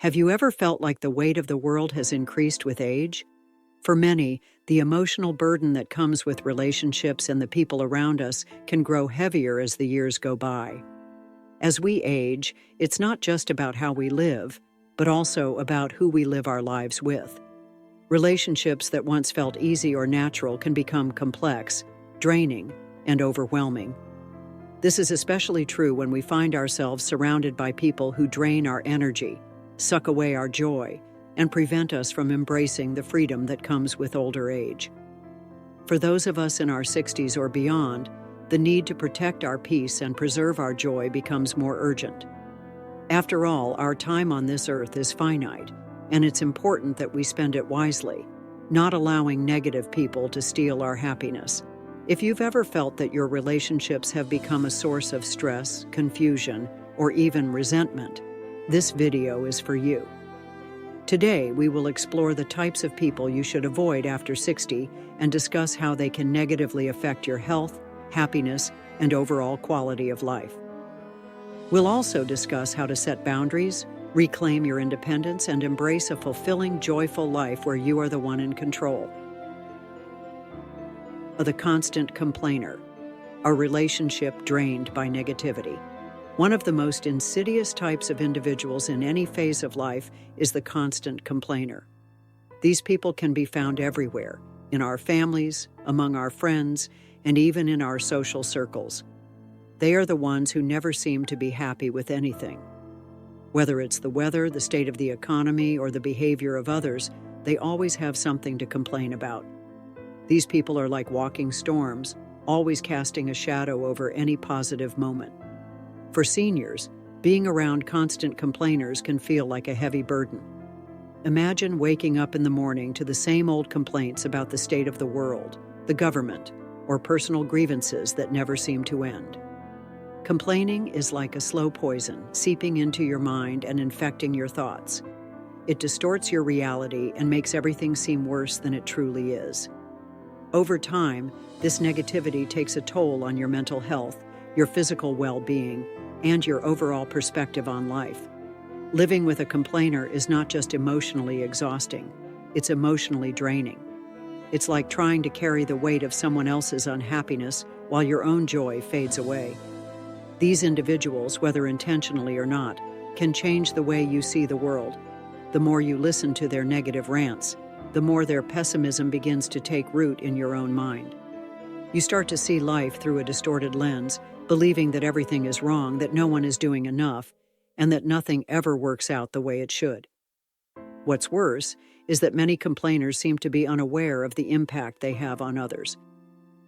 Have you ever felt like the weight of the world has increased with age? For many, the emotional burden that comes with relationships and the people around us can grow heavier as the years go by. As we age, it's not just about how we live, but also about who we live our lives with. Relationships that once felt easy or natural can become complex, draining, and overwhelming. This is especially true when we find ourselves surrounded by people who drain our energy, suck away our joy, and prevent us from embracing the freedom that comes with older age. For those of us in our 60s or beyond, the need to protect our peace and preserve our joy becomes more urgent. After all, our time on this earth is finite, and it's important that we spend it wisely, not allowing negative people to steal our happiness. If you've ever felt that your relationships have become a source of stress, confusion, or even resentment, this video is for you. Today, we will explore the types of people you should avoid after 60 and discuss how they can negatively affect your health, happiness, and overall quality of life. We'll also discuss how to set boundaries, reclaim your independence, and embrace a fulfilling, joyful life where you are the one in control. The constant complainer, a relationship drained by negativity. One of the most insidious types of individuals in any phase of life is the constant complainer. These people can be found everywhere, in our families, among our friends, and even in our social circles. They are the ones who never seem to be happy with anything. Whether it's the weather, the state of the economy, or the behavior of others, they always have something to complain about. These people are like walking storms, always casting a shadow over any positive moment. For seniors, being around constant complainers can feel like a heavy burden. Imagine waking up in the morning to the same old complaints about the state of the world, the government, or personal grievances that never seem to end. Complaining is like a slow poison, seeping into your mind and infecting your thoughts. It distorts your reality and makes everything seem worse than it truly is. Over time, this negativity takes a toll on your mental health, your physical well-being, and your overall perspective on life. Living with a complainer is not just emotionally exhausting, it's emotionally draining. It's like trying to carry the weight of someone else's unhappiness while your own joy fades away. These individuals, whether intentionally or not, can change the way you see the world. The more you listen to their negative rants, the more their pessimism begins to take root in your own mind. You start to see life through a distorted lens, believing that everything is wrong, that no one is doing enough, and that nothing ever works out the way it should. What's worse is that many complainers seem to be unaware of the impact they have on others.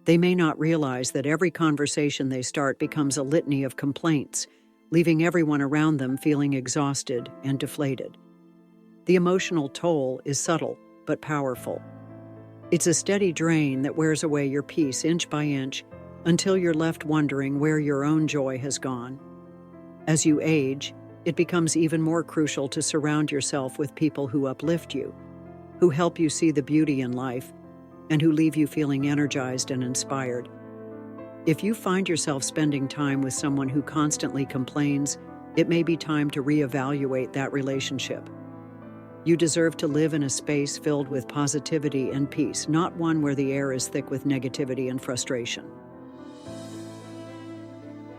They may not realize that every conversation they start becomes a litany of complaints, leaving everyone around them feeling exhausted and deflated. The emotional toll is subtle but powerful. It's a steady drain that wears away your peace inch by inch until you're left wondering where your own joy has gone. As you age, it becomes even more crucial to surround yourself with people who uplift you, who help you see the beauty in life, and who leave you feeling energized and inspired. If you find yourself spending time with someone who constantly complains, it may be time to reevaluate that relationship. You deserve to live in a space filled with positivity and peace, not one where the air is thick with negativity and frustration.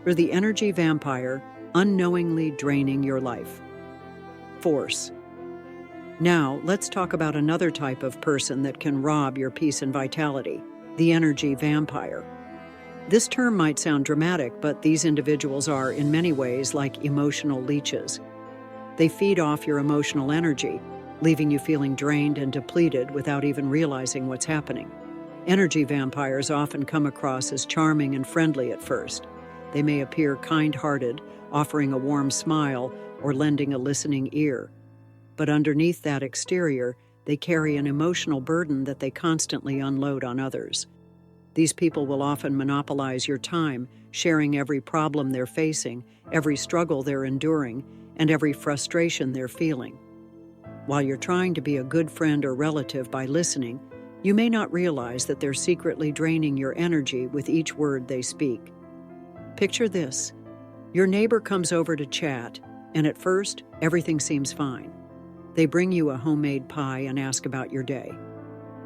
For the energy vampire, unknowingly draining your life. Force. Now, let's talk about another type of person that can rob your peace and vitality, the energy vampire. This term might sound dramatic, but these individuals are, in many ways, like emotional leeches. They feed off your emotional energy, leaving you feeling drained and depleted without even realizing what's happening. Energy vampires often come across as charming and friendly at first. They may appear kind-hearted, offering a warm smile or lending a listening ear. But underneath that exterior, they carry an emotional burden that they constantly unload on others. These people will often monopolize your time, sharing every problem they're facing, every struggle they're enduring, and every frustration they're feeling. While you're trying to be a good friend or relative by listening, you may not realize that they're secretly draining your energy with each word they speak. Picture this. Your neighbor comes over to chat, and at first, everything seems fine. They bring you a homemade pie and ask about your day.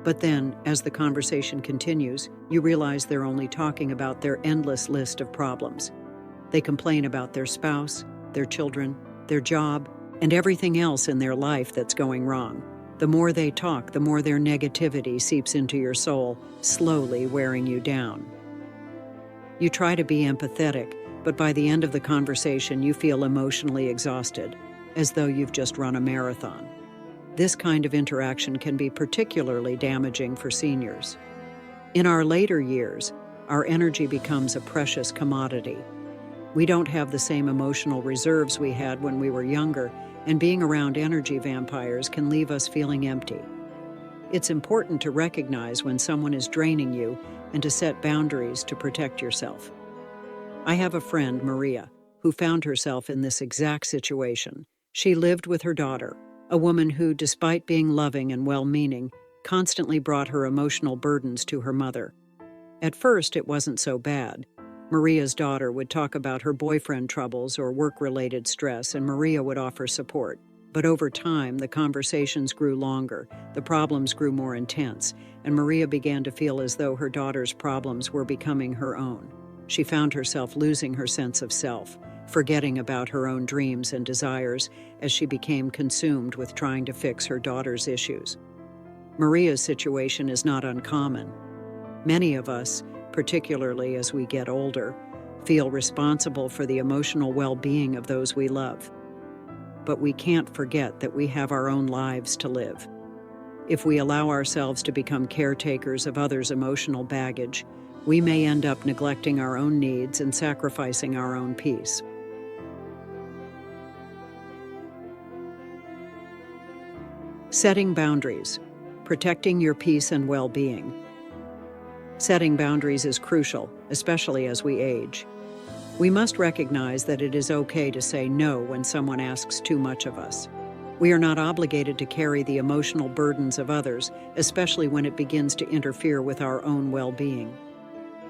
But then, as the conversation continues, you realize they're only talking about their endless list of problems. They complain about their spouse, their children, their job, and everything else in their life that's going wrong. The more they talk, the more their negativity seeps into your soul, slowly wearing you down. You try to be empathetic, but by the end of the conversation, you feel emotionally exhausted, as though you've just run a marathon. This kind of interaction can be particularly damaging for seniors. In our later years, our energy becomes a precious commodity. We don't have the same emotional reserves we had when we were younger, and being around energy vampires can leave us feeling empty. It's important to recognize when someone is draining you and to set boundaries to protect yourself. I have a friend, Maria, who found herself in this exact situation. She lived with her daughter, a woman who, despite being loving and well-meaning, constantly brought her emotional burdens to her mother. At first, it wasn't so bad. Maria's daughter would talk about her boyfriend troubles or work-related stress, and Maria would offer support. But over time, the conversations grew longer, the problems grew more intense, and Maria began to feel as though her daughter's problems were becoming her own. She found herself losing her sense of self, forgetting about her own dreams and desires as she became consumed with trying to fix her daughter's issues. Maria's situation is not uncommon. Many of us, particularly as we get older, feel responsible for the emotional well-being of those we love. But we can't forget that we have our own lives to live. If we allow ourselves to become caretakers of others' emotional baggage, we may end up neglecting our own needs and sacrificing our own peace. Setting boundaries. Protecting your peace and well-being. Setting boundaries is crucial, especially as we age. We must recognize that it is okay to say no when someone asks too much of us. We are not obligated to carry the emotional burdens of others, especially when it begins to interfere with our own well-being.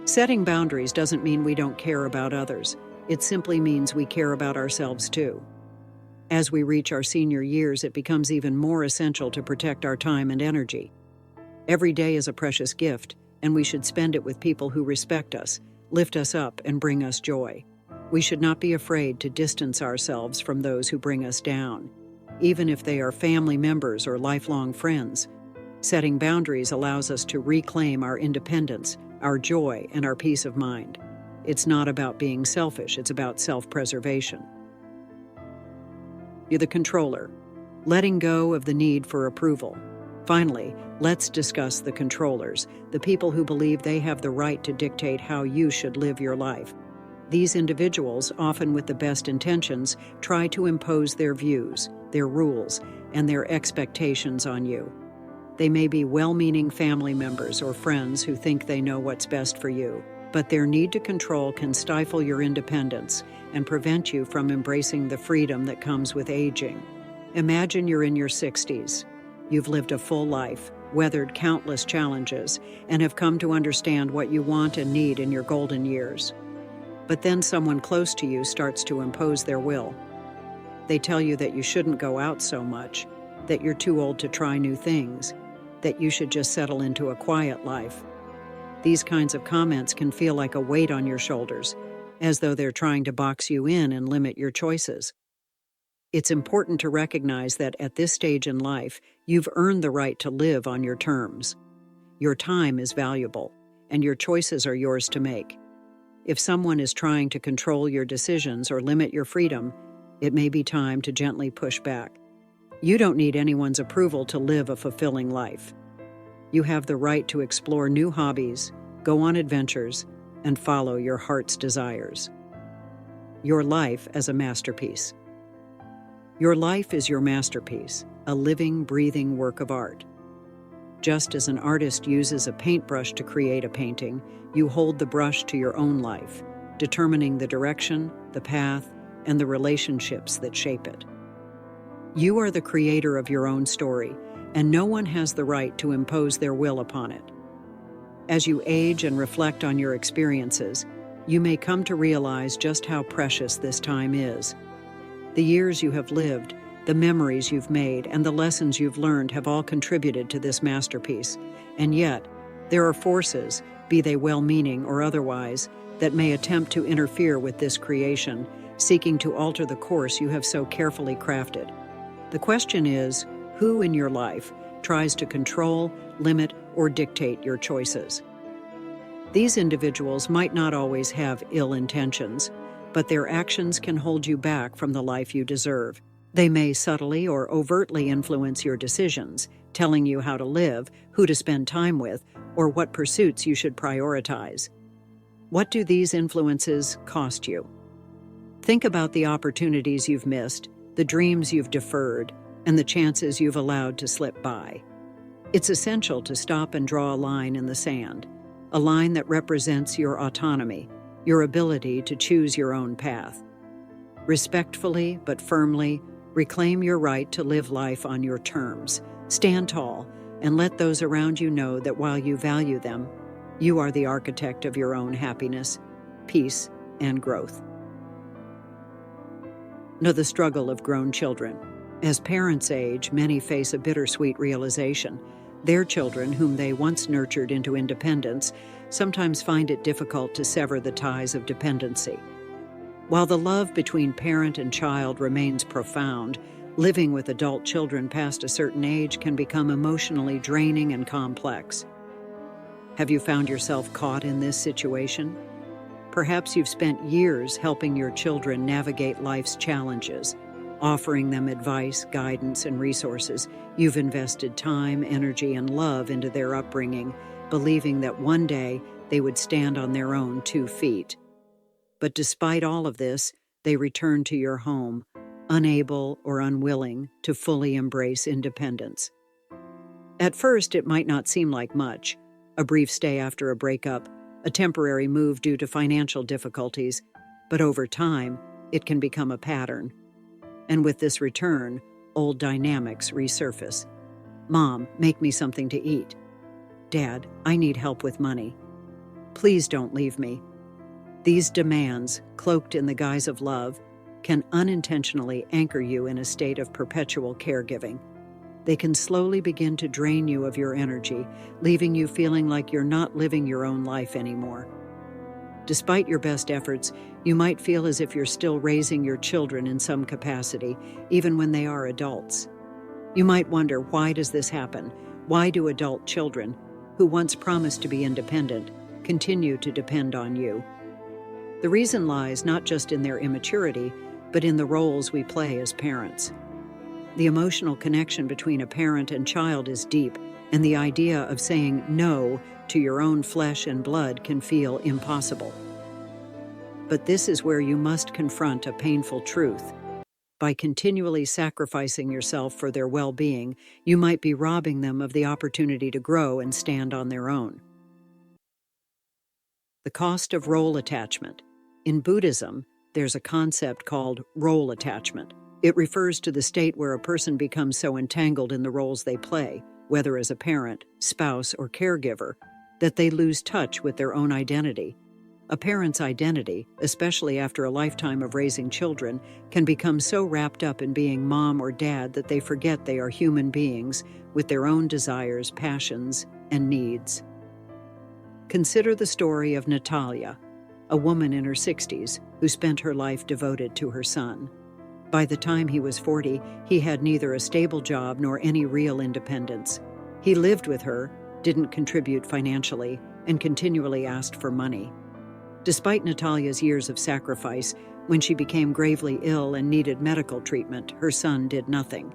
Setting boundaries doesn't mean we don't care about others. It simply means we care about ourselves too. As we reach our senior years, it becomes even more essential to protect our time and energy. Every day is a precious gift, and we should spend it with people who respect us, lift us up, and bring us joy. We should not be afraid to distance ourselves from those who bring us down, even if they are family members or lifelong friends. Setting boundaries allows us to reclaim our independence, our joy, and our peace of mind. It's not about being selfish, it's about self-preservation. You're the controller, letting go of the need for approval. Finally, let's discuss the controllers, the people who believe they have the right to dictate how you should live your life. These individuals, often with the best intentions, try to impose their views, their rules, and their expectations on you. They may be well-meaning family members or friends who think they know what's best for you, but their need to control can stifle your independence and prevent you from embracing the freedom that comes with aging. Imagine you're in your 60s. You've lived a full life, weathered countless challenges, and have come to understand what you want and need in your golden years. But then someone close to you starts to impose their will. They tell you that you shouldn't go out so much, that you're too old to try new things, that you should just settle into a quiet life. These kinds of comments can feel like a weight on your shoulders, as though they're trying to box you in and limit your choices. It's important to recognize that at this stage in life, you've earned the right to live on your terms. Your time is valuable, and your choices are yours to make. If someone is trying to control your decisions or limit your freedom, it may be time to gently push back. You don't need anyone's approval to live a fulfilling life. You have the right to explore new hobbies, go on adventures, and follow your heart's desires. Your life as a masterpiece. Your life is your masterpiece, a living, breathing work of art. Just as an artist uses a paintbrush to create a painting, you hold the brush to your own life, determining the direction, the path, and the relationships that shape it. You are the creator of your own story, and no one has the right to impose their will upon it. As you age and reflect on your experiences, you may come to realize just how precious this time is. The years you have lived, The memories you've made and the lessons you've learned have all contributed to this masterpiece. And yet, there are forces, be they well-meaning or otherwise, that may attempt to interfere with this creation, seeking to alter the course you have so carefully crafted. The question is, who in your life tries to control, limit, or dictate your choices? These individuals might not always have ill intentions, but their actions can hold you back from the life you deserve. They may subtly or overtly influence your decisions, telling you how to live, who to spend time with, or what pursuits you should prioritize. What do these influences cost you? Think about the opportunities you've missed, the dreams you've deferred, and the chances you've allowed to slip by. It's essential to stop and draw a line in the sand, a line that represents your autonomy, your ability to choose your own path. Respectfully but firmly, reclaim your right to live life on your terms. Stand tall and let those around you know that while you value them, you are the architect of your own happiness, peace, and growth. Know the struggle of grown children. As parents age, many face a bittersweet realization. Their children, whom they once nurtured into independence, sometimes find it difficult to sever the ties of dependency. While the love between parent and child remains profound, living with adult children past a certain age can become emotionally draining and complex. Have you found yourself caught in this situation? Perhaps you've spent years helping your children navigate life's challenges, offering them advice, guidance, and resources. You've invested time, energy, and love into their upbringing, believing that one day they would stand on their own 2 feet. But despite all of this, they return to your home, unable or unwilling to fully embrace independence. At first, it might not seem like much, a brief stay after a breakup, a temporary move due to financial difficulties, but over time, it can become a pattern. And with this return, old dynamics resurface. Mom, make me something to eat. Dad, I need help with money. Please don't leave me. These demands, cloaked in the guise of love, can unintentionally anchor you in a state of perpetual caregiving. They can slowly begin to drain you of your energy, leaving you feeling like you're not living your own life anymore. Despite your best efforts, you might feel as if you're still raising your children in some capacity, even when they are adults. You might wonder, why does this happen? Why do adult children, who once promised to be independent, continue to depend on you? The reason lies not just in their immaturity, but in the roles we play as parents. The emotional connection between a parent and child is deep, and the idea of saying no to your own flesh and blood can feel impossible. But this is where you must confront a painful truth. By continually sacrificing yourself for their well-being, you might be robbing them of the opportunity to grow and stand on their own. The cost of role attachment. In Buddhism, there's a concept called role attachment. It refers to the state where a person becomes so entangled in the roles they play, whether as a parent, spouse, or caregiver, that they lose touch with their own identity. A parent's identity, especially after a lifetime of raising children, can become so wrapped up in being mom or dad that they forget they are human beings with their own desires, passions, and needs. Consider the story of Natalia, a woman in her 60s who spent her life devoted to her son. By the time he was 40, he had neither a stable job nor any real independence. He lived with her, didn't contribute financially, and continually asked for money. Despite Natalia's years of sacrifice, when she became gravely ill and needed medical treatment, her son did nothing.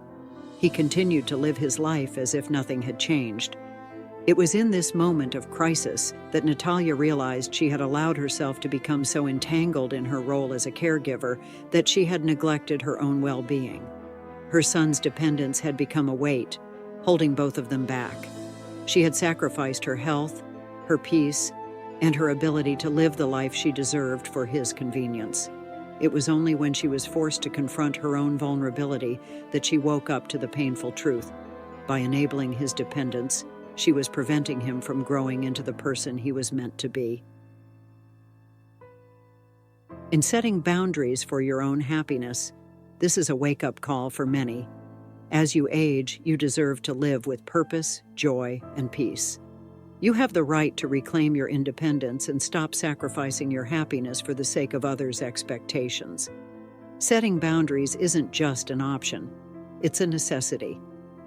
He continued to live his life as if nothing had changed. It was in this moment of crisis that Natalia realized she had allowed herself to become so entangled in her role as a caregiver that she had neglected her own well-being. Her son's dependence had become a weight, holding both of them back. She had sacrificed her health, her peace, and her ability to live the life she deserved for his convenience. It was only when she was forced to confront her own vulnerability that she woke up to the painful truth. By enabling his dependence, she was preventing him from growing into the person he was meant to be. In setting boundaries for your own happiness, This is a wake-up call for many. As you age, you deserve to live with purpose, joy, and peace. You have the right to reclaim your independence and stop sacrificing your happiness for the sake of others' expectations. Setting boundaries isn't just an option, it's a necessity.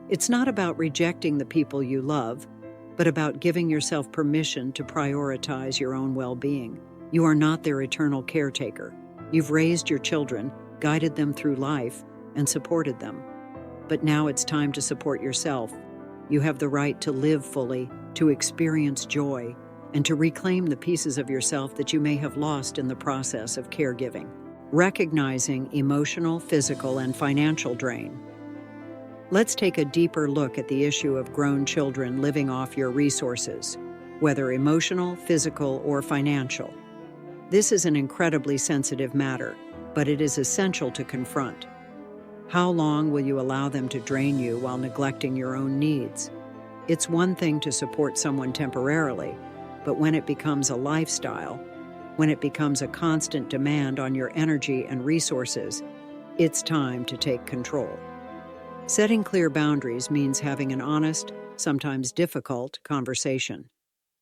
It's not about rejecting the people you love, but about giving yourself permission to prioritize your own well-being. You are not their eternal caretaker. You've raised your children, guided them through life, and supported them. But now it's time to support yourself. You have the right to live fully, to experience joy, and to reclaim the pieces of yourself that you may have lost in the process of caregiving. Recognizing emotional, physical, and financial drain. Let's take a deeper look at the issue of grown children living off your resources, whether emotional, physical, or financial. This is an incredibly sensitive matter, but it is essential to confront. How long will you allow them to drain you while neglecting your own needs? It's one thing to support someone temporarily, but when it becomes a lifestyle, when it becomes a constant demand on your energy and resources, it's time to take control. Setting clear boundaries means having an honest, sometimes difficult, conversation.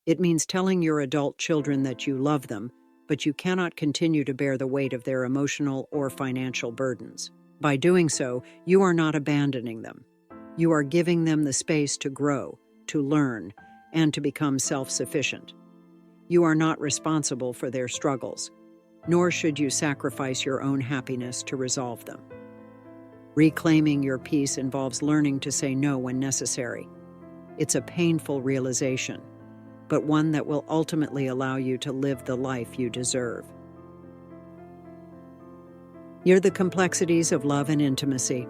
It means telling your adult children that you love them, but you cannot continue to bear the weight of their emotional or financial burdens. By doing so, you are not abandoning them. You are giving them the space to grow, to learn, and to become self-sufficient. You are not responsible for their struggles, nor should you sacrifice your own happiness to resolve them. Reclaiming your peace involves learning to say no when necessary. It's a painful realization, but one that will ultimately allow you to live the life you deserve. You're the complexities of love and intimacy.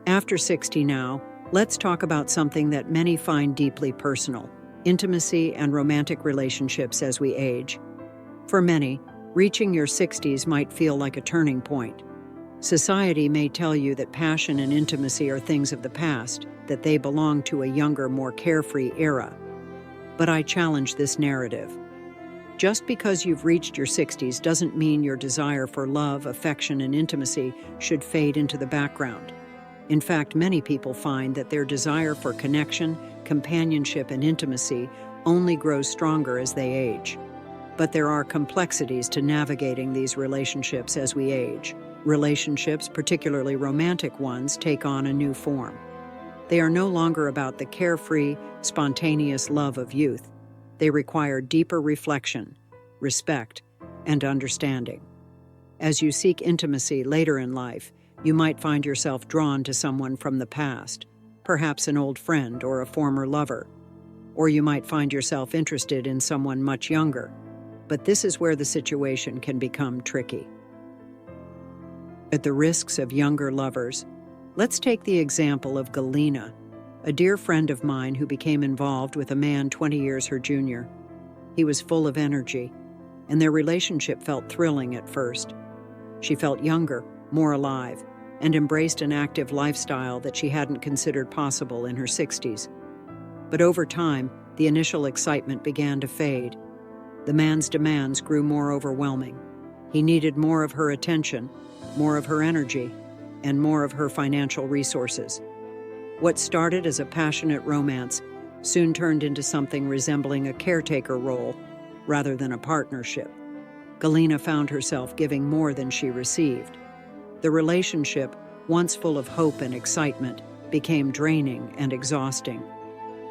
After 60 now, let's talk about something that many find deeply personal: intimacy and romantic relationships as we age. For many, reaching your 60s might feel like a turning point. Society may tell you that passion and intimacy are things of the past, that they belong to a younger, more carefree era. But I challenge this narrative. Just because you've reached your 60s doesn't mean your desire for love, affection, and intimacy should fade into the background. In fact, many people find that their desire for connection, companionship, and intimacy only grows stronger as they age. But there are complexities to navigating these relationships as we age. Relationships, particularly romantic ones, take on a new form. They are no longer about the carefree, spontaneous love of youth. They require deeper reflection, respect, and understanding. As you seek intimacy later in life, you might find yourself drawn to someone from the past, perhaps an old friend or a former lover. Or you might find yourself interested in someone much younger. But this is where the situation can become tricky. At the risks of younger lovers, let's take the example of Galina, a dear friend of mine who became involved with a man 20 years her junior. He was full of energy, and their relationship felt thrilling at first. She felt younger, more alive, and embraced an active lifestyle that she hadn't considered possible in her 60s. But over time, the initial excitement began to fade. The man's demands grew more overwhelming. He needed more of her attention, more of her energy, and more of her financial resources. What started as a passionate romance soon turned into something resembling a caretaker role rather than a partnership. Galina found herself giving more than she received. The relationship, once full of hope and excitement, became draining and exhausting.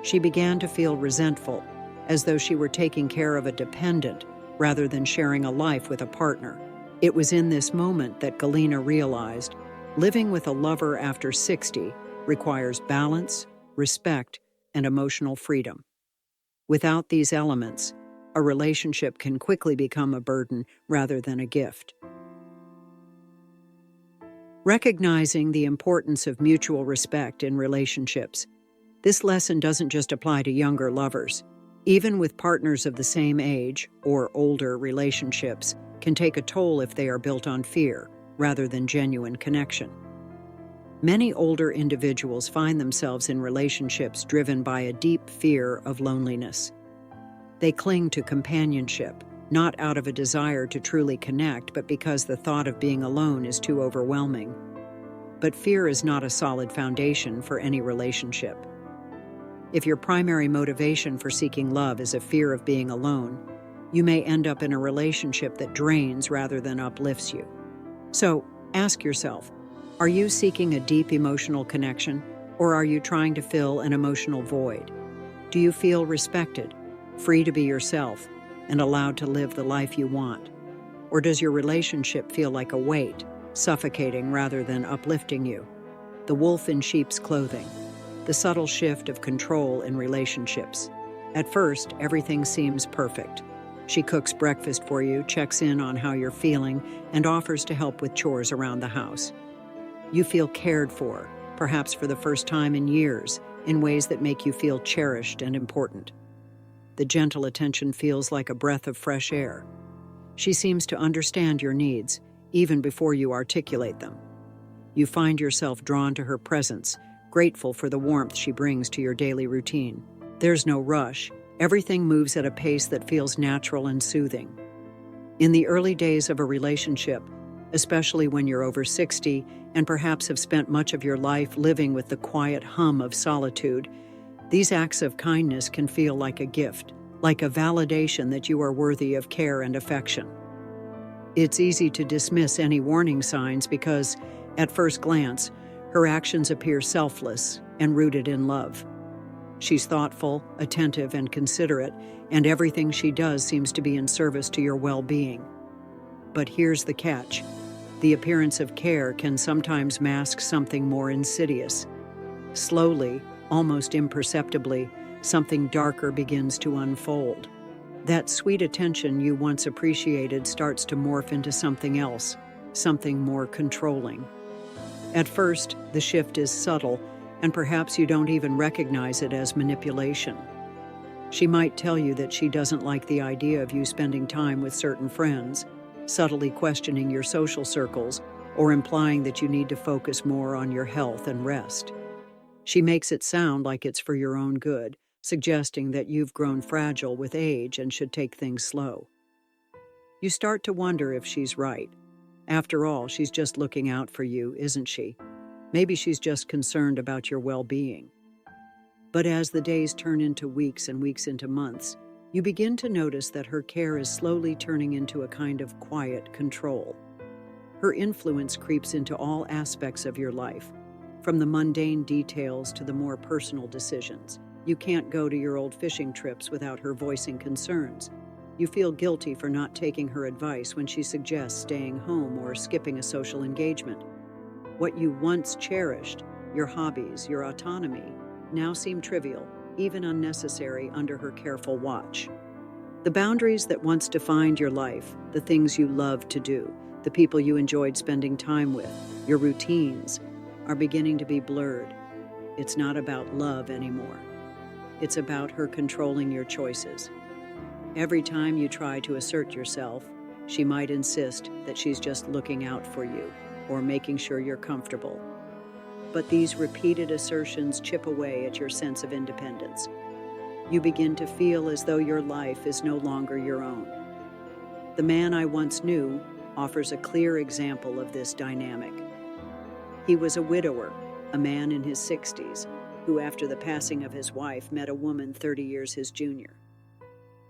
She began to feel resentful, as though she were taking care of a dependent rather than sharing a life with a partner. It was in this moment that Galina realized living with a lover after 60 requires balance, respect, and emotional freedom. Without these elements, a relationship can quickly become a burden rather than a gift. Recognizing the importance of mutual respect in relationships. This lesson doesn't just apply to younger lovers. Even with partners of the same age or older, relationships can take a toll if they are built on fear rather than genuine connection. Many older individuals find themselves in relationships driven by a deep fear of loneliness. They cling to companionship, not out of a desire to truly connect, but because the thought of being alone is too overwhelming. But fear is not a solid foundation for any relationship. If your primary motivation for seeking love is a fear of being alone, you may end up in a relationship that drains rather than uplifts you. So, ask yourself, are you seeking a deep emotional connection, or are you trying to fill an emotional void? Do you feel respected, free to be yourself, and allowed to live the life you want? Or does your relationship feel like a weight, suffocating rather than uplifting you? The wolf in sheep's clothing. The subtle shift of control in relationships. At first, everything seems perfect. She cooks breakfast for you, checks in on how you're feeling, and offers to help with chores around the house. You feel cared for, perhaps for the first time in years, in ways that make you feel cherished and important. The gentle attention feels like a breath of fresh air. She seems to understand your needs, even before you articulate them. You find yourself drawn to her presence, grateful for the warmth she brings to your daily routine. There's no rush. Everything moves at a pace that feels natural and soothing. In the early days of a relationship, especially when you're over 60 and perhaps have spent much of your life living with the quiet hum of solitude, these acts of kindness can feel like a gift, like a validation that you are worthy of care and affection. It's easy to dismiss any warning signs because, at first glance, her actions appear selfless and rooted in love. She's thoughtful, attentive, and considerate, and everything she does seems to be in service to your well-being. But here's the catch. The appearance of care can sometimes mask something more insidious. Slowly, almost imperceptibly, something darker begins to unfold. That sweet attention you once appreciated starts to morph into something else, something more controlling. At first, the shift is subtle, and perhaps you don't even recognize it as manipulation. She might tell you that she doesn't like the idea of you spending time with certain friends, subtly questioning your social circles, or implying that you need to focus more on your health and rest. She makes it sound like it's for your own good, suggesting that you've grown fragile with age and should take things slow. You start to wonder if she's right. After all, she's just looking out for you, isn't she? Maybe she's just concerned about your well-being. But as the days turn into weeks and weeks into months, you begin to notice that her care is slowly turning into a kind of quiet control. Her influence creeps into all aspects of your life, from the mundane details to the more personal decisions. You can't go to your old fishing trips without her voicing concerns. You feel guilty for not taking her advice when she suggests staying home or skipping a social engagement. What you once cherished, your hobbies, your autonomy, now seem trivial, even unnecessary under her careful watch. The boundaries that once defined your life, the things you loved to do, the people you enjoyed spending time with, your routines, are beginning to be blurred. It's not about love anymore. It's about her controlling your choices. Every time you try to assert yourself, she might insist that she's just looking out for you or making sure you're comfortable. But these repeated assertions chip away at your sense of independence. You begin to feel as though your life is no longer your own. The man I once knew offers a clear example of this dynamic. He was a widower, a man in his 60s, who after the passing of his wife met a woman 30 years his junior.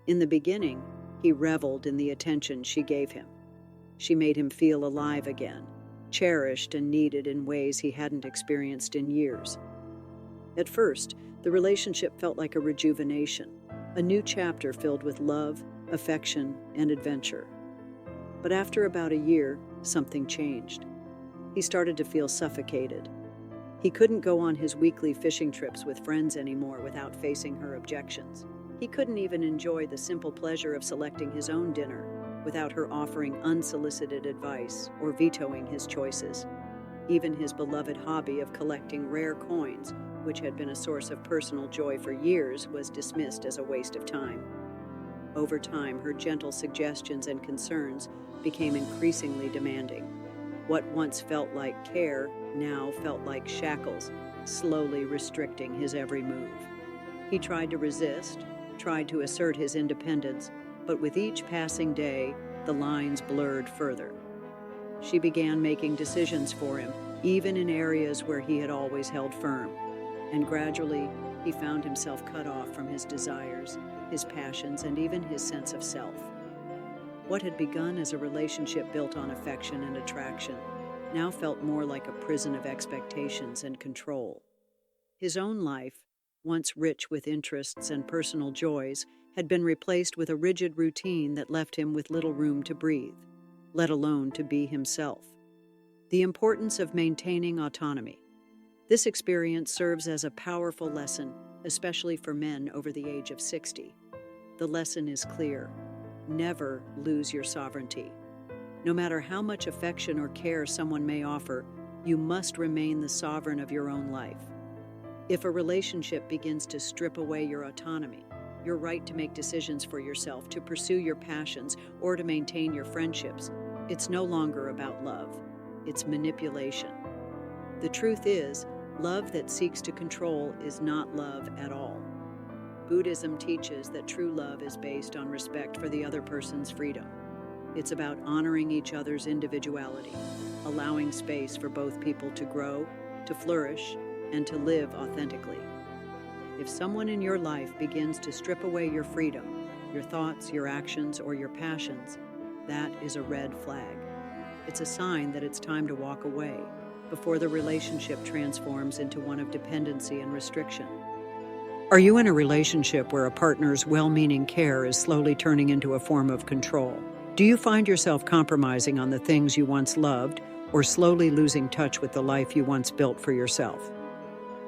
In the beginning, he reveled in the attention she gave him. She made him feel alive again, cherished and needed in ways he hadn't experienced in years. At first, the relationship felt like a rejuvenation, a new chapter filled with love, affection, and adventure. But after about a year, something changed. He started to feel suffocated. He couldn't go on his weekly fishing trips with friends anymore without facing her objections. He couldn't even enjoy the simple pleasure of selecting his own dinner without her offering unsolicited advice or vetoing his choices. Even his beloved hobby of collecting rare coins, which had been a source of personal joy for years, was dismissed as a waste of time. Over time, her gentle suggestions and concerns became increasingly demanding. What once felt like care now felt like shackles, slowly restricting his every move. He tried to resist, tried to assert his independence, But with each passing day, the lines blurred further. She began making decisions for him, even in areas where he had always held firm. And gradually, he found himself cut off from his desires, his passions, and even his sense of self. What had begun as a relationship built on affection and attraction now felt more like a prison of expectations and control. His own life, once rich with interests and personal joys, had been replaced with a rigid routine that left him with little room to breathe, let alone to be himself. The importance of maintaining autonomy. This experience serves as a powerful lesson, especially for men over the age of 60. The lesson is clear. Never lose your sovereignty. No matter how much affection or care someone may offer, you must remain the sovereign of your own life. If a relationship begins to strip away your autonomy, your right to make decisions for yourself, to pursue your passions, or to maintain your friendships, it's no longer about love. It's manipulation. The truth is, love that seeks to control is not love at all. Buddhism teaches that true love is based on respect for the other person's freedom. It's about honoring each other's individuality, allowing space for both people to grow, to flourish, and to live authentically. If someone in your life begins to strip away your freedom, your thoughts, your actions, or your passions, that is a red flag. It's a sign that it's time to walk away before the relationship transforms into one of dependency and restriction. Are you in a relationship where a partner's well-meaning care is slowly turning into a form of control? Do you find yourself compromising on the things you once loved or slowly losing touch with the life you once built for yourself?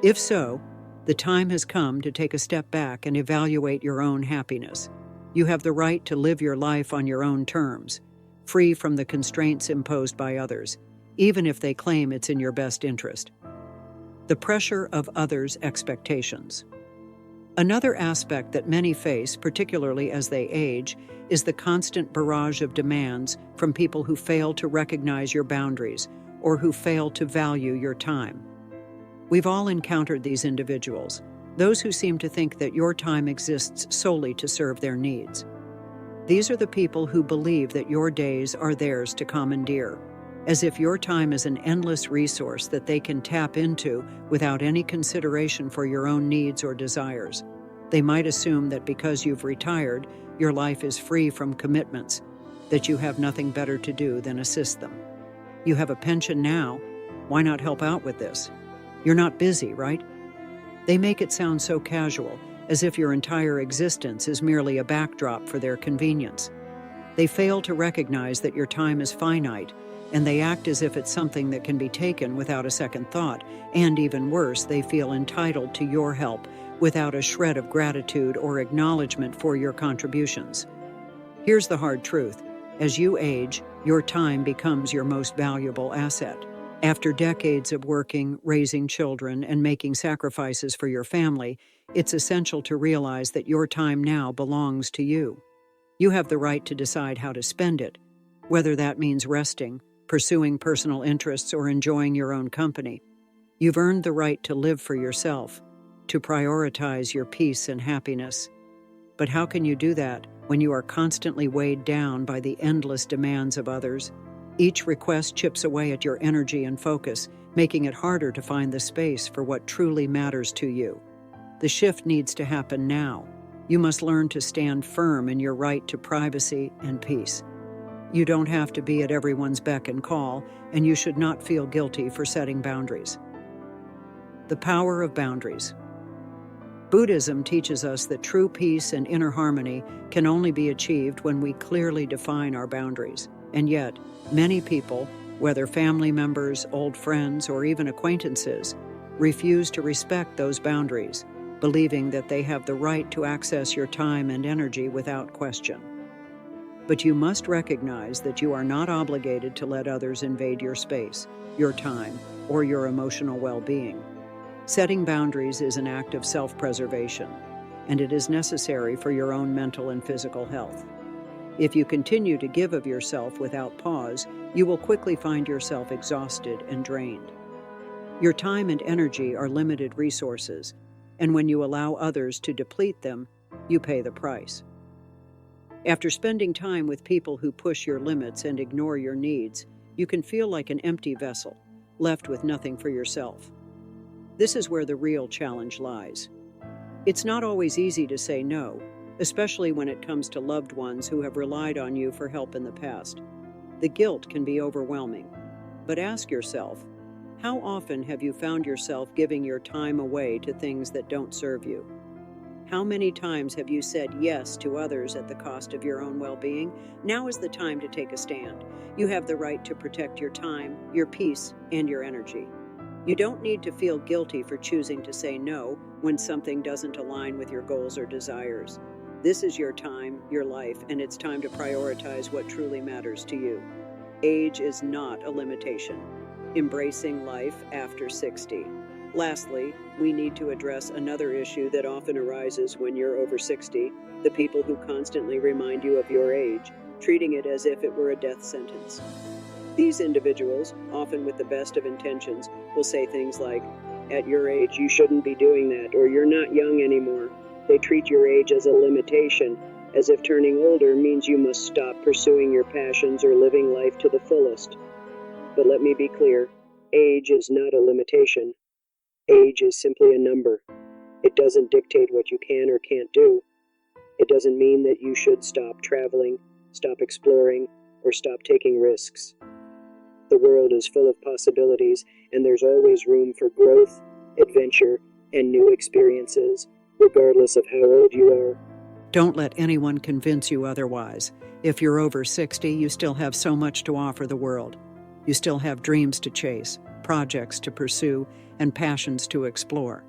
If so, the time has come to take a step back and evaluate your own happiness. You have the right to live your life on your own terms, free from the constraints imposed by others, even if they claim it's in your best interest. The pressure of others' expectations. Another aspect that many face, particularly as they age, is the constant barrage of demands from people who fail to recognize your boundaries or who fail to value your time. We've all encountered these individuals, those who seem to think that your time exists solely to serve their needs. These are the people who believe that your days are theirs to commandeer, as if your time is an endless resource that they can tap into without any consideration for your own needs or desires. They might assume that because you've retired, your life is free from commitments, that you have nothing better to do than assist them. You have a pension now, why not help out with this? You're not busy, right? They make it sound so casual, as if your entire existence is merely a backdrop for their convenience. They fail to recognize that your time is finite, and they act as if it's something that can be taken without a second thought, and even worse, they feel entitled to your help without a shred of gratitude or acknowledgement for your contributions. Here's the hard truth. As you age, your time becomes your most valuable asset. After decades of working, raising children, and making sacrifices for your family, it's essential to realize that your time now belongs to you. You have the right to decide how to spend it, whether that means resting, pursuing personal interests, or enjoying your own company. You've earned the right to live for yourself, to prioritize your peace and happiness. But how can you do that when you are constantly weighed down by the endless demands of others? Each request chips away at your energy and focus, making it harder to find the space for what truly matters to you. The shift needs to happen now. You must learn to stand firm in your right to privacy and peace. You don't have to be at everyone's beck and call, and you should not feel guilty for setting boundaries. The power of boundaries. Buddhism teaches us that true peace and inner harmony can only be achieved when we clearly define our boundaries. And yet, many people, whether family members, old friends, or even acquaintances, refuse to respect those boundaries, believing that they have the right to access your time and energy without question. But you must recognize that you are not obligated to let others invade your space, your time, or your emotional well-being. Setting boundaries is an act of self-preservation, and it is necessary for your own mental and physical health. If you continue to give of yourself without pause, you will quickly find yourself exhausted and drained. Your time and energy are limited resources, and when you allow others to deplete them, you pay the price. After spending time with people who push your limits and ignore your needs, you can feel like an empty vessel, left with nothing for yourself. This is where the real challenge lies. It's not always easy to say no, especially when it comes to loved ones who have relied on you for help in the past. The guilt can be overwhelming. But ask yourself, how often have you found yourself giving your time away to things that don't serve you? How many times have you said yes to others at the cost of your own well-being? Now is the time to take a stand. You have the right to protect your time, your peace, and your energy. You don't need to feel guilty for choosing to say no when something doesn't align with your goals or desires. This is your time, your life, and it's time to prioritize what truly matters to you. Age is not a limitation. Embracing life after 60. Lastly, we need to address another issue that often arises when you're over 60, the people who constantly remind you of your age, treating it as if it were a death sentence. These individuals, often with the best of intentions, will say things like, "At your age, you shouldn't be doing that," or "You're not young anymore." They treat your age as a limitation, as if turning older means you must stop pursuing your passions or living life to the fullest. But let me be clear, age is not a limitation. Age is simply a number. It doesn't dictate what you can or can't do. It doesn't mean that you should stop traveling, stop exploring, or stop taking risks. The world is full of possibilities, and there's always room for growth, adventure, and new experiences, regardless of how old you are. Don't let anyone convince you otherwise. If you're over 60, you still have so much to offer the world. You still have dreams to chase, projects to pursue, and passions to explore.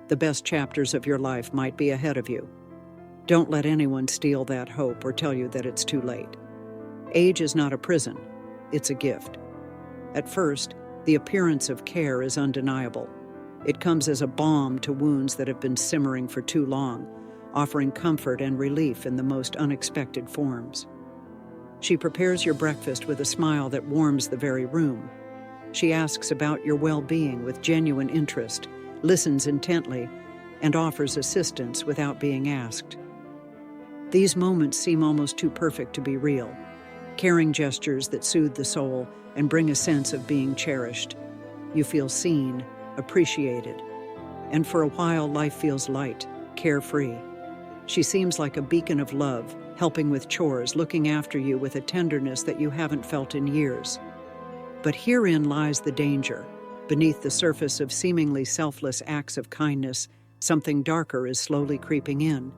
The best chapters of your life might be ahead of you. Don't let anyone steal that hope or tell you that it's too late. Age is not a prison, it's a gift. At first, the appearance of care is undeniable. It comes as a balm to wounds that have been simmering for too long, offering comfort and relief in the most unexpected forms. She prepares your breakfast with a smile that warms the very room. She asks about your well-being with genuine interest, listens intently, and offers assistance without being asked. These moments seem almost too perfect to be real, caring gestures that soothe the soul and bring a sense of being cherished. You feel seen, appreciated, and for a while life feels light, carefree. She seems like a beacon of love, helping with chores, looking after you with a tenderness that you haven't felt in years. But herein lies the danger. Beneath the surface of seemingly selfless acts of kindness, something darker is slowly creeping in.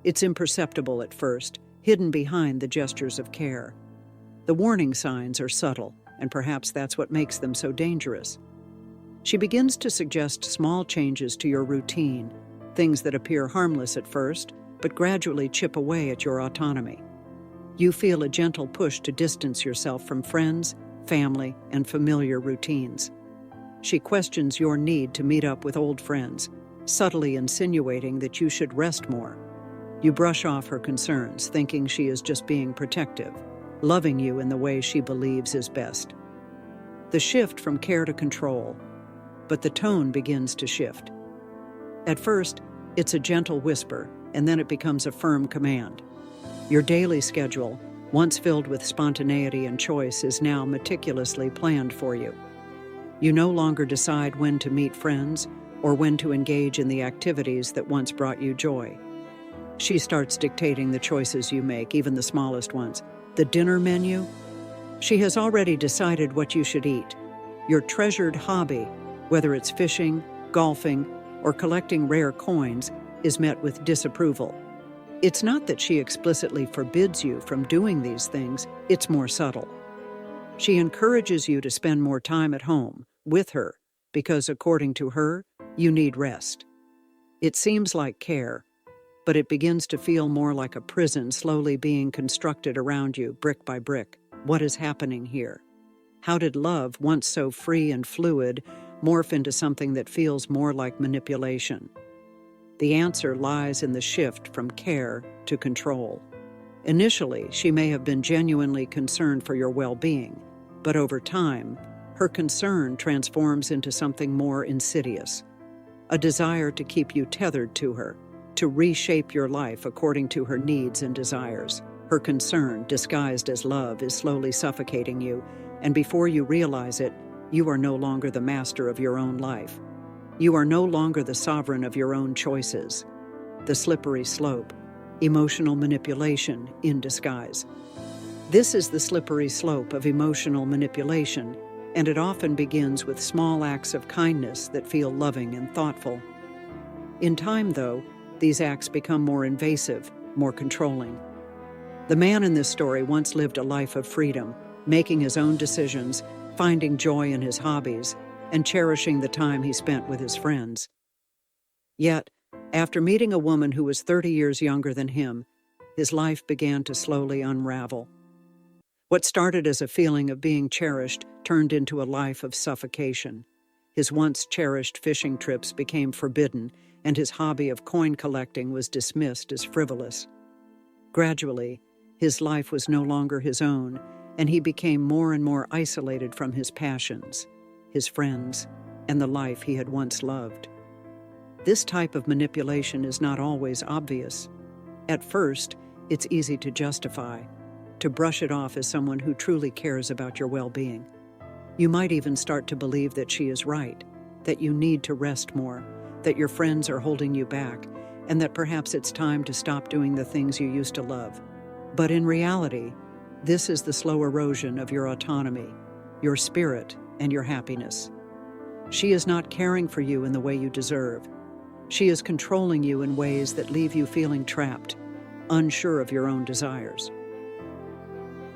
It's imperceptible at first, hidden behind the gestures of care. The warning signs are subtle, and perhaps that's what makes them so dangerous. She begins to suggest small changes to your routine, things that appear harmless at first, but gradually chip away at your autonomy. You feel a gentle push to distance yourself from friends, family, and familiar routines. She questions your need to meet up with old friends, subtly insinuating that you should rest more. You brush off her concerns, thinking she is just being protective, loving you in the way she believes is best. The shift from care to control, but the tone begins to shift. At first, it's a gentle whisper, and then it becomes a firm command. Your daily schedule, once filled with spontaneity and choice, is now meticulously planned for you. You no longer decide when to meet friends or when to engage in the activities that once brought you joy. She starts dictating the choices you make, even the smallest ones. The dinner menu? She has already decided what you should eat. Your treasured hobby, whether it's fishing, golfing, or collecting rare coins, is met with disapproval. It's not that she explicitly forbids you from doing these things, it's more subtle. She encourages you to spend more time at home, with her, because according to her, you need rest. It seems like care, but it begins to feel more like a prison slowly being constructed around you, brick by brick. What is happening here? How did love, once so free and fluid, morph into something that feels more like manipulation? The answer lies in the shift from care to control. Initially, she may have been genuinely concerned for your well-being, but over time, her concern transforms into something more insidious, a desire to keep you tethered to her, to reshape your life according to her needs and desires. Her concern, disguised as love, is slowly suffocating you, and before you realize it, you are no longer the master of your own life. You are no longer the sovereign of your own choices. The slippery slope, emotional manipulation in disguise. This is the slippery slope of emotional manipulation, and it often begins with small acts of kindness that feel loving and thoughtful. In time, though, these acts become more invasive, more controlling. The man in this story once lived a life of freedom, making his own decisions, finding joy in his hobbies, and cherishing the time he spent with his friends. Yet, after meeting a woman who was 30 years younger than him, his life began to slowly unravel. What started as a feeling of being cherished turned into a life of suffocation. His once cherished fishing trips became forbidden, and his hobby of coin collecting was dismissed as frivolous. Gradually, his life was no longer his own, and he became more and more isolated from his passions, his friends, and the life he had once loved. This type of manipulation is not always obvious. At first, it's easy to justify, to brush it off as someone who truly cares about your well-being. You might even start to believe that she is right, that you need to rest more, that your friends are holding you back, and that perhaps it's time to stop doing the things you used to love. But in reality, this is the slow erosion of your autonomy, your spirit, and your happiness. She is not caring for you in the way you deserve. She is controlling you in ways that leave you feeling trapped, unsure of your own desires.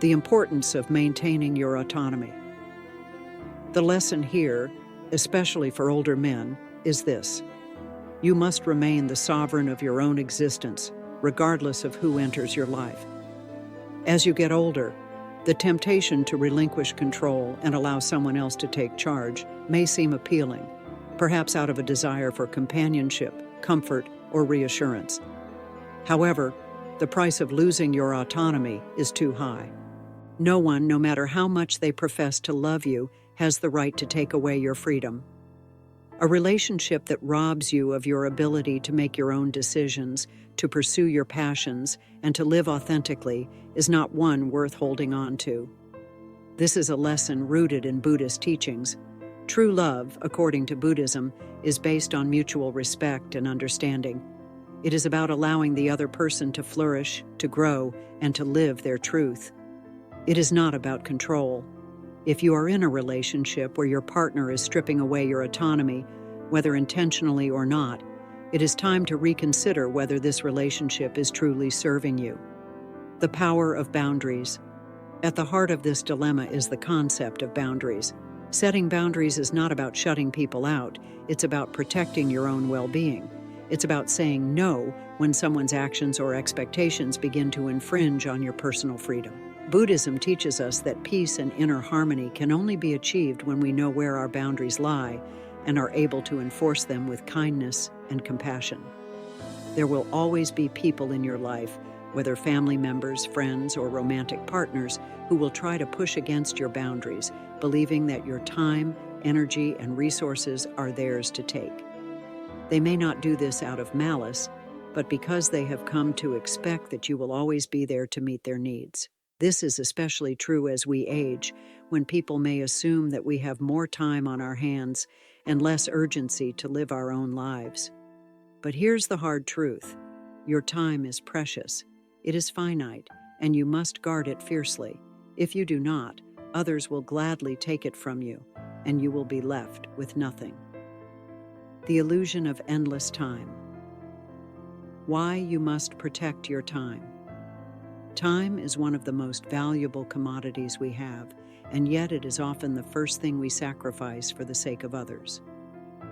The importance of maintaining your autonomy. The lesson here, especially for older men, is this: you must remain the sovereign of your own existence, regardless of who enters your life. As you get older, the temptation to relinquish control and allow someone else to take charge may seem appealing, perhaps out of a desire for companionship, comfort, or reassurance. However, the price of losing your autonomy is too high. No one, no matter how much they profess to love you, has the right to take away your freedom. A relationship that robs you of your ability to make your own decisions, to pursue your passions, and to live authentically is not one worth holding on to. This is a lesson rooted in Buddhist teachings. True love, according to Buddhism, is based on mutual respect and understanding. It is about allowing the other person to flourish, to grow, and to live their truth. It is not about control. If you are in a relationship where your partner is stripping away your autonomy, whether intentionally or not, it is time to reconsider whether this relationship is truly serving you. The power of boundaries. At the heart of this dilemma is the concept of boundaries. Setting boundaries is not about shutting people out, it's about protecting your own well-being. It's about saying no when someone's actions or expectations begin to infringe on your personal freedom. Buddhism teaches us that peace and inner harmony can only be achieved when we know where our boundaries lie and are able to enforce them with kindness and compassion. There will always be people in your life, whether family members, friends, or romantic partners, who will try to push against your boundaries, believing that your time, energy, and resources are theirs to take. They may not do this out of malice, but because they have come to expect that you will always be there to meet their needs. This is especially true as we age, when people may assume that we have more time on our hands and less urgency to live our own lives. But here's the hard truth. Your time is precious. It is finite, and you must guard it fiercely. If you do not, others will gladly take it from you, and you will be left with nothing. The illusion of endless time. Why you must protect your time. Time is one of the most valuable commodities we have, and yet it is often the first thing we sacrifice for the sake of others.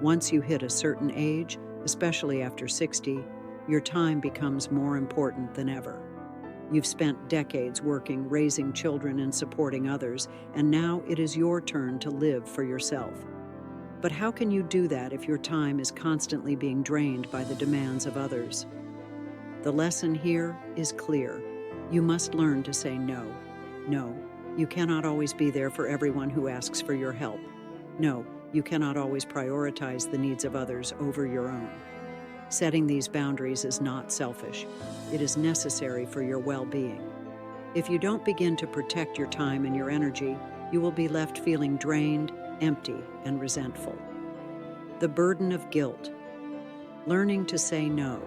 Once you hit a certain age, especially after 60, your time becomes more important than ever. You've spent decades working, raising children, and supporting others, and now it is your turn to live for yourself. But how can you do that if your time is constantly being drained by the demands of others? The lesson here is clear. You must learn to say no. No, you cannot always be there for everyone who asks for your help. No, you cannot always prioritize the needs of others over your own. Setting these boundaries is not selfish. It is necessary for your well-being. If you don't begin to protect your time and your energy, you will be left feeling drained, empty, and resentful. The burden of guilt. Learning to say no.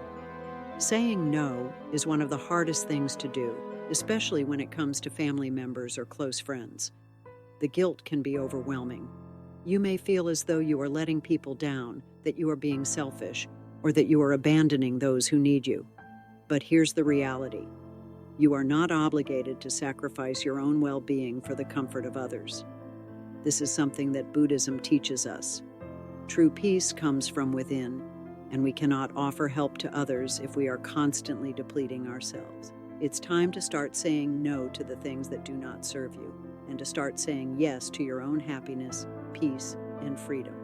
Saying no is one of the hardest things to do, especially when it comes to family members or close friends. The guilt can be overwhelming. You may feel as though you are letting people down, that you are being selfish, or that you are abandoning those who need you. But here's the reality. You are not obligated to sacrifice your own well-being for the comfort of others. This is something that Buddhism teaches us. True peace comes from within, and we cannot offer help to others if we are constantly depleting ourselves. It's time to start saying no to the things that do not serve you, and to start saying yes to your own happiness, peace, and freedom.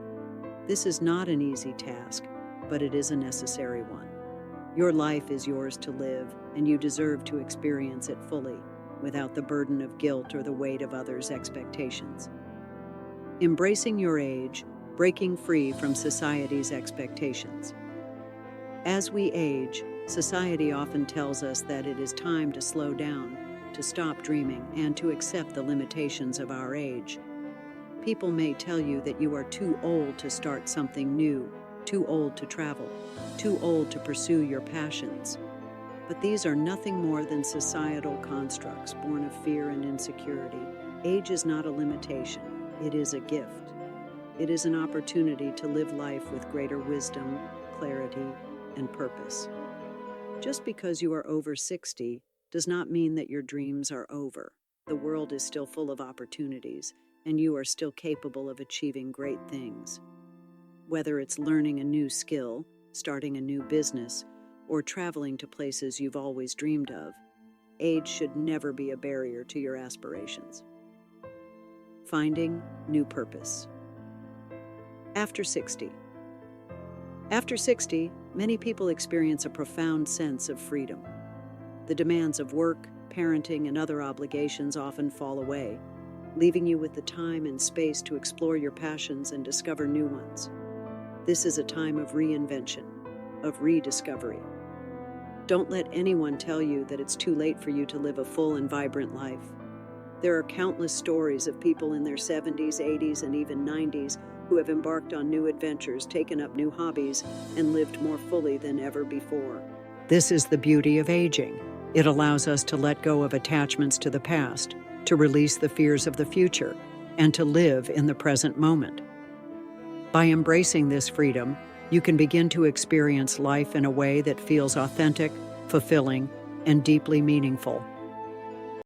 This is not an easy task, but it is a necessary one. Your life is yours to live, and you deserve to experience it fully, without the burden of guilt or the weight of others' expectations. Embracing your age, breaking free from society's expectations. As we age, society often tells us that it is time to slow down, to stop dreaming, and to accept the limitations of our age. People may tell you that you are too old to start something new, too old to travel, too old to pursue your passions. But these are nothing more than societal constructs born of fear and insecurity. Age is not a limitation, it is a gift. It is an opportunity to live life with greater wisdom, clarity, and purpose. Just because you are over 60 does not mean that your dreams are over. The world is still full of opportunities, and you are still capable of achieving great things. Whether it's learning a new skill, starting a new business, or traveling to places you've always dreamed of, age should never be a barrier to your aspirations. Finding new purpose. After 60. After 60, many people experience a profound sense of freedom. The demands of work, parenting, and other obligations often fall away, leaving you with the time and space to explore your passions and discover new ones. This is a time of reinvention, of rediscovery. Don't let anyone tell you that it's too late for you to live a full and vibrant life. There are countless stories of people in their 70s, 80s, and even 90s who have embarked on new adventures, taken up new hobbies, and lived more fully than ever before. This is the beauty of aging. It allows us to let go of attachments to the past, to release the fears of the future, and to live in the present moment. By embracing this freedom, you can begin to experience life in a way that feels authentic, fulfilling, and deeply meaningful.